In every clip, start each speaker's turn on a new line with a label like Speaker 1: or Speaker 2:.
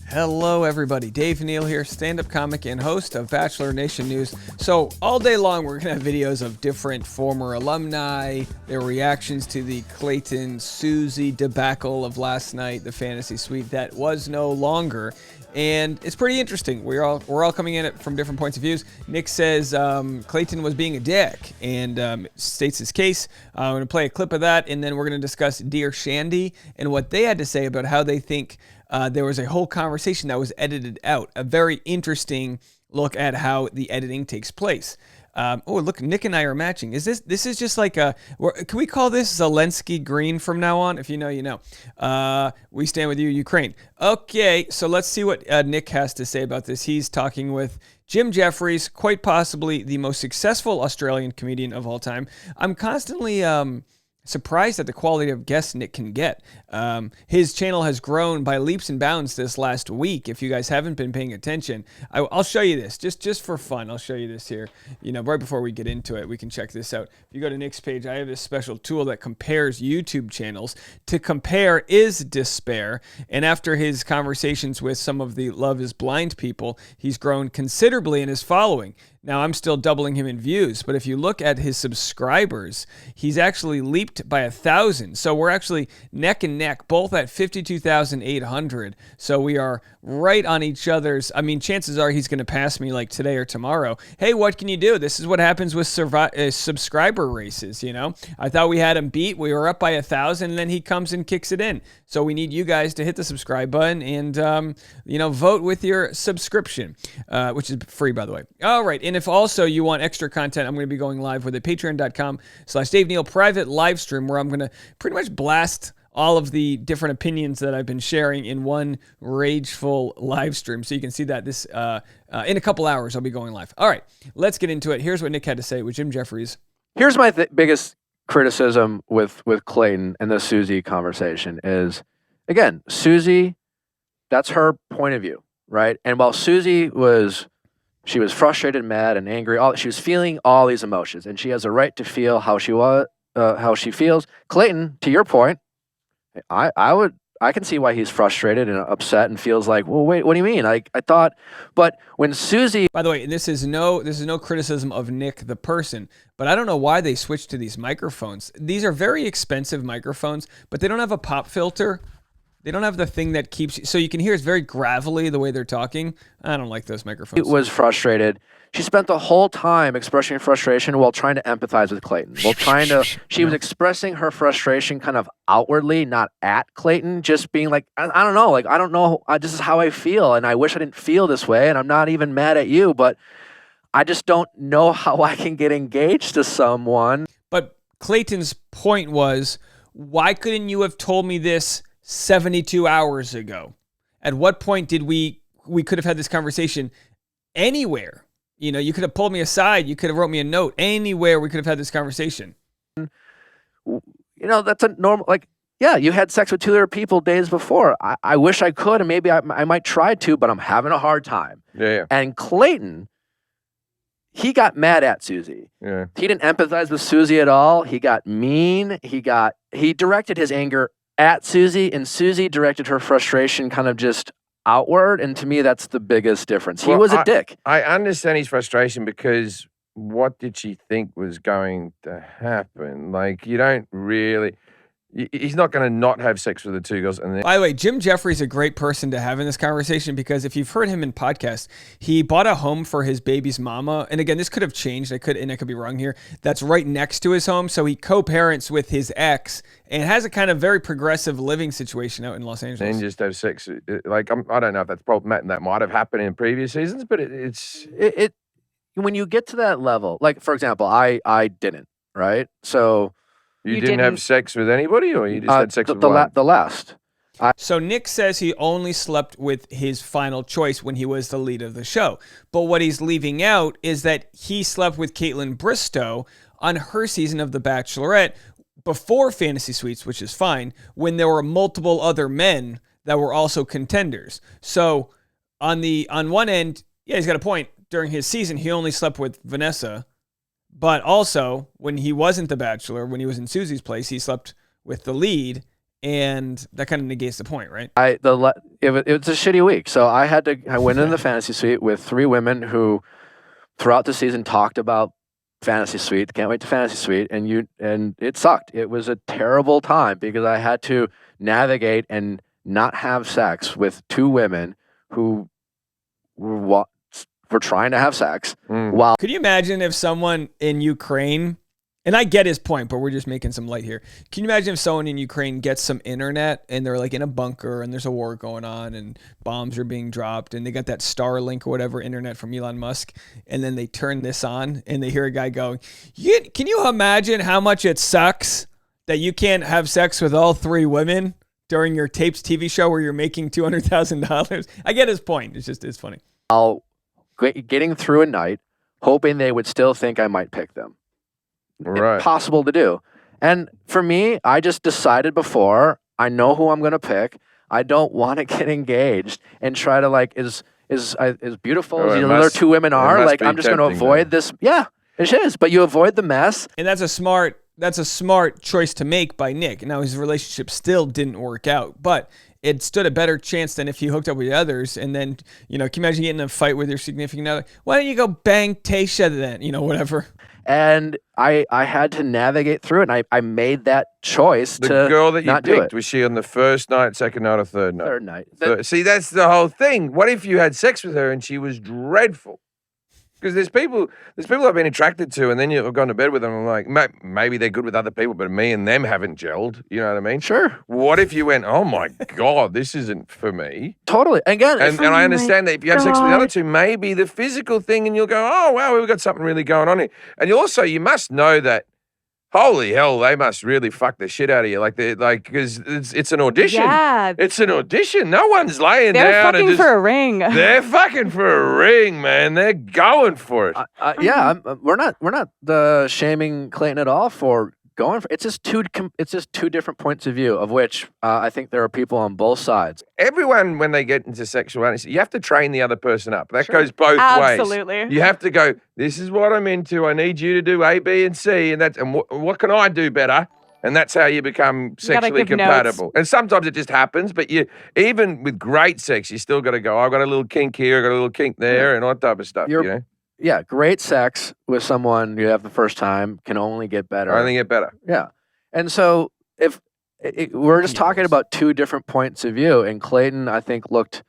Speaker 1: Hello, everybody. Dave Neal here, stand-up comic and host of Bachelor Nation News. So all day long, we're going to have videos of different former alumni, their reactions to the Clayton, Susie debacle of last night, the fantasy suite that was no longer. And it's pretty interesting. We're all coming in it from different points of views. Nick says Clayton was being a dick and states his case. I'm going to play a clip of that, and then we're going to discuss Dear Shandy and what they had to say about how they think there was a whole conversation that was edited out. A very interesting look at how the editing takes place. Oh, look, Nick and I are matching. This is just like can we call this Zelensky green from now on? If you know, you know. We stand with you, Ukraine. Okay, so let's see what Nick has to say about this. He's talking with Jim Jeffries, quite possibly the most successful Australian comedian of all time. I'm constantly surprised at the quality of guests Nick can get. His channel has grown by leaps and bounds this last week. If you guys haven't been paying attention, I'll show you this just for fun. I'll show you this here. You know, right before we get into it, we can check this out. If you go to Nick's page, I have this special tool that compares YouTube channels. To compare is despair. And after his conversations with some of the Love is Blind people, he's grown considerably in his following. Now, I'm still doubling him in views, but if you look at his subscribers, he's actually leaped by 1,000. So we're actually neck and neck, both at 52,800. So we are right on each other's. I mean, chances are he's going to pass me like today or tomorrow. Hey, what can you do? This is what happens with subscriber races, you know? I thought we had him beat. We were up by 1,000, and then he comes and kicks it in. So we need you guys to hit the subscribe button and, vote with your subscription, which is free, by the way. All right. And if also you want extra content, I'm going to be going live with a patreon.com/Dave Neal private live stream where I'm going to pretty much blast all of the different opinions that I've been sharing in one rageful live stream. So you can see that this in a couple hours, I'll be going live. All right, let's get into it. Here's what Nick had to say with Jim Jeffries.
Speaker 2: Here's my biggest criticism with Clayton and the Susie conversation is, again, Susie, that's her point of view, right? And while Susie was frustrated, mad, and angry. She was feeling all these emotions, and she has a right to feel how she feels. Clayton, to your point, I can see why he's frustrated and upset and feels like, well, wait, what do you mean? I thought, but when Susie,
Speaker 1: by the way, this is no criticism of Nick the person, but I don't know why they switched to these microphones. These are very expensive microphones, but they don't have a pop filter. They don't have the thing that keeps you, so you can hear it's very gravelly the way they're talking. I don't like those microphones.
Speaker 2: She was frustrated. She spent the whole time expressing frustration while trying to empathize with Clayton. She was expressing her frustration kind of outwardly, not at Clayton, just being like, I don't know, this is how I feel, and I wish I didn't feel this way, and I'm not even mad at you, but I just don't know how I can get engaged to someone.
Speaker 1: But Clayton's point was, why couldn't you have told me this 72 hours ago? At what point did we could have had this conversation anywhere? You know, you could have pulled me aside. You could have wrote me a note. Anywhere we could have had this conversation.
Speaker 2: You know, that's a normal, you had sex with 2 other people days before. I wish I could, and maybe I might try to, but I'm having a hard time.
Speaker 3: Yeah.
Speaker 2: And Clayton, he got mad at Susie.
Speaker 3: Yeah.
Speaker 2: He didn't empathize with Susie at all. He got mean. He directed his anger at Susie, and Susie directed her frustration kind of just outward, and to me, that's the biggest difference. He was a dick.
Speaker 3: I understand his frustration because what did she think was going to happen? Like, you don't really... He's not going to not have sex with the 2 girls. And then...
Speaker 1: By the way, Jim Jeffries is a great person to have in this conversation because if you've heard him in podcasts, he bought a home for his baby's mama. And again, this could have changed. I could be wrong here. That's right next to his home. So he co-parents with his ex and has a kind of very progressive living situation out in Los Angeles.
Speaker 3: And just have sex. Like, I don't know if that's problematic. That might have happened in previous seasons, but it's
Speaker 2: when you get to that level, like, for example, I didn't, right? So...
Speaker 3: You didn't have sex with anybody, or you just had sex with one?
Speaker 2: The last.
Speaker 1: So Nick says he only slept with his final choice when he was the lead of the show. But what he's leaving out is that he slept with Caitlin Bristow on her season of The Bachelorette before Fantasy Suites, which is fine, when there were multiple other men that were also contenders. So on one end, yeah, he's got a point. During his season, he only slept with Vanessa. But also, when he wasn't The Bachelor, when he was in Susie's place, he slept with the lead and that kind of negates the point, right?
Speaker 2: It was a shitty week, so I went in the fantasy suite with 3 women who, throughout the season, talked about fantasy suite. Can't wait to fantasy suite, and it sucked. It was a terrible time because I had to navigate and not have sex with 2 women who were trying to have sex. While
Speaker 1: Could you imagine if someone in Ukraine, and I get his point, but we're just making some light here. Can you imagine if someone in Ukraine gets some internet and they're like in a bunker and there's a war going on and bombs are being dropped and they got that Starlink or whatever internet from Elon Musk, and then they turn this on and they hear a guy going, can you imagine how much it sucks that you can't have sex with all 3 women during your taped TV show where you're making $200,000? I get his point. It's funny.
Speaker 2: Getting through a night, hoping they would still think I might pick them.
Speaker 3: Right.
Speaker 2: Impossible to do. And for me, I just decided before, I know who I'm going to pick. I don't want to get engaged and try to as beautiful as the other 2 women are. Like, I'm just going to avoid this. Yeah, it is. But you avoid the mess.
Speaker 1: And that's a smart choice to make by Nick. Now, his relationship still didn't work out, but it stood a better chance than if he hooked up with the others. And then, can you imagine getting in a fight with your significant other? Why don't you go bang Tasha then? Whatever.
Speaker 2: And I had to navigate through it. And I made that choice
Speaker 3: the
Speaker 2: to
Speaker 3: girl that you
Speaker 2: not do
Speaker 3: picked,
Speaker 2: it.
Speaker 3: was she on the first night, second night, or third night?
Speaker 2: Third night.
Speaker 3: See, that's the whole thing. What if you had sex with her and she was dreadful? Because there's people I've been attracted to, and then you've gone to bed with them. And I'm like, maybe they're good with other people, but me and them haven't gelled. You know what I mean?
Speaker 2: Sure.
Speaker 3: What if you went, oh my God, this isn't for me?
Speaker 2: Totally. Again,
Speaker 3: And I understand that if you have sex with the other 2, maybe the physical thing, and you'll go, oh wow, we've got something really going on here. And you must know that, holy hell, they must really fuck the shit out of you. Because it's an audition.
Speaker 4: Yeah.
Speaker 3: It's an audition. No one's laying
Speaker 4: They're
Speaker 3: down
Speaker 4: fucking for a ring.
Speaker 3: They're fucking for a ring, man. They're going for it.
Speaker 2: yeah, we're not shaming Clayton at all for going for. It's just 2 different points of view, of which I think there are people on both sides.
Speaker 3: Everyone, when they get into sexuality, you have to train the other person up. That goes both ways.
Speaker 4: Absolutely.
Speaker 3: You have to go, this is what I'm into. I need you to do A, B, and C. And what can I do better? And that's how you become sexually compatible.
Speaker 4: Notes.
Speaker 3: And sometimes it just happens, but even with great sex, you still got to go, I've got a little kink here, I've got a little kink there, and all that type of stuff.
Speaker 2: Yeah, great sex with someone you have the first time can only get better.
Speaker 3: Only get better.
Speaker 2: Yeah. And so we're just talking about 2 different points of view, and Clayton, I think, looked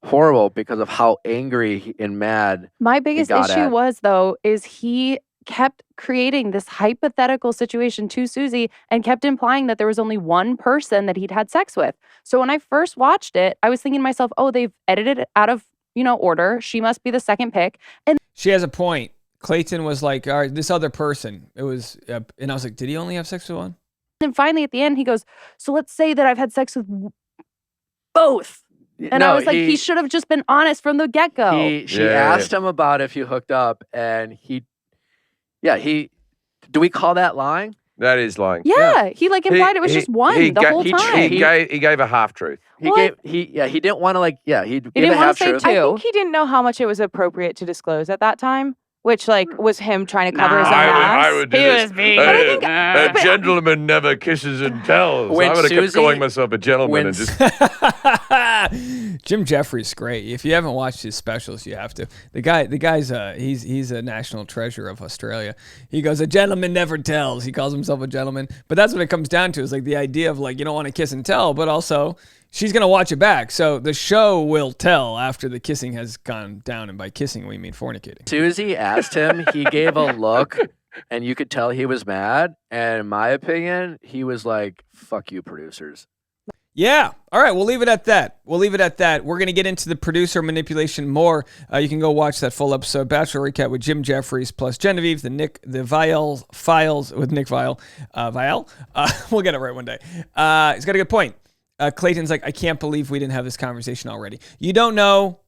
Speaker 2: horrible because of how angry and mad.
Speaker 4: My biggest issue is he kept creating this hypothetical situation to Susie and kept implying that there was only one person that he'd had sex with. So when I first watched it, I was thinking to myself, oh, they've edited it out of order. She must be the second pick. And
Speaker 1: She has a point. Clayton was like, all right, this other person. It was, and I was like, did he only have sex with one?
Speaker 4: then finally at the end, he goes, so let's say that I've had sex with both. And I was like, he should have just been honest from the get-go.
Speaker 2: She asked him about if you hooked up, and do we call that lying?
Speaker 3: That is lying.
Speaker 4: Yeah, he implied it was just one the whole time.
Speaker 3: He gave a half truth.
Speaker 2: He didn't want to he gave a half truth.
Speaker 5: I think he didn't know how much it was appropriate to disclose at that time, which was him trying to cover his own ass.
Speaker 3: I would do this. A gentleman never kisses and tells. I would have kept calling myself a gentleman and just.
Speaker 1: Jim Jeffries, great. If you haven't watched his specials, you have to. The guy's he's a national treasure of Australia. He goes, a gentleman never tells. He calls himself a gentleman, but that's what it comes down to. Is the idea of you don't want to kiss and tell, but also she's gonna watch it back. So the show will tell after the kissing has gone down, and by kissing we mean fornicating.
Speaker 2: Susie asked him. He gave a look, and you could tell he was mad. And in my opinion, he was like, "Fuck you, producers."
Speaker 1: Yeah. All right. We'll leave it at that. We're going to get into the producer manipulation more. You can go watch that full episode, Bachelor Recap with Jim Jeffries plus Genevieve, the Viall files with Nick Viall. Viall? We'll get it right one day. He's got a good point. Clayton's like, I can't believe we didn't have this conversation already. You don't know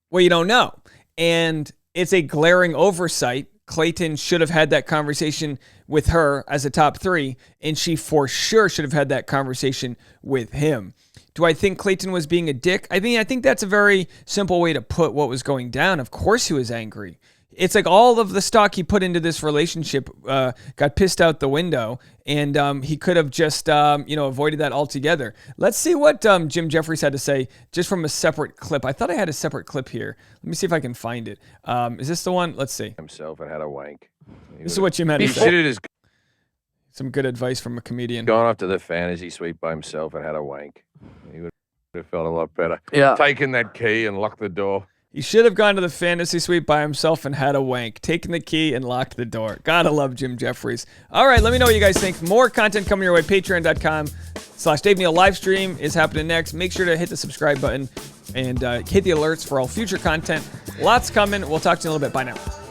Speaker 1: what you don't know. And it's a glaring oversight. Clayton should have had that conversation with her as a top 3, and she for sure should have had that conversation with him. Do I think Clayton was being a dick? I think that's a very simple way to put what was going down. Of course he was angry. it's like all of the stock he put into this relationship got pissed out the window, and he could have just avoided that altogether. Let's see what Jim Jeffries had to say just from a separate clip. I thought I had a separate clip here. Let me see if I can find it. Is this the one? Let's see.
Speaker 3: Himself and had a wank.
Speaker 1: This is what Jim had
Speaker 3: He
Speaker 1: to say.
Speaker 3: shitted his
Speaker 1: Some good advice from a comedian.
Speaker 3: gone off to the fantasy suite by himself and had a wank. He would have felt a lot better.
Speaker 2: Yeah.
Speaker 3: Taken that key and locked the door.
Speaker 1: He should have gone to the fantasy suite by himself and had a wank, taken the key and locked the door. Gotta love Jim Jeffries. All right, let me know what you guys think. More content coming your way. Patreon.com/Dave Neal livestream is happening next. Make sure to hit the subscribe button and hit the alerts for all future content. Lots coming. We'll talk to you in a little bit. Bye now.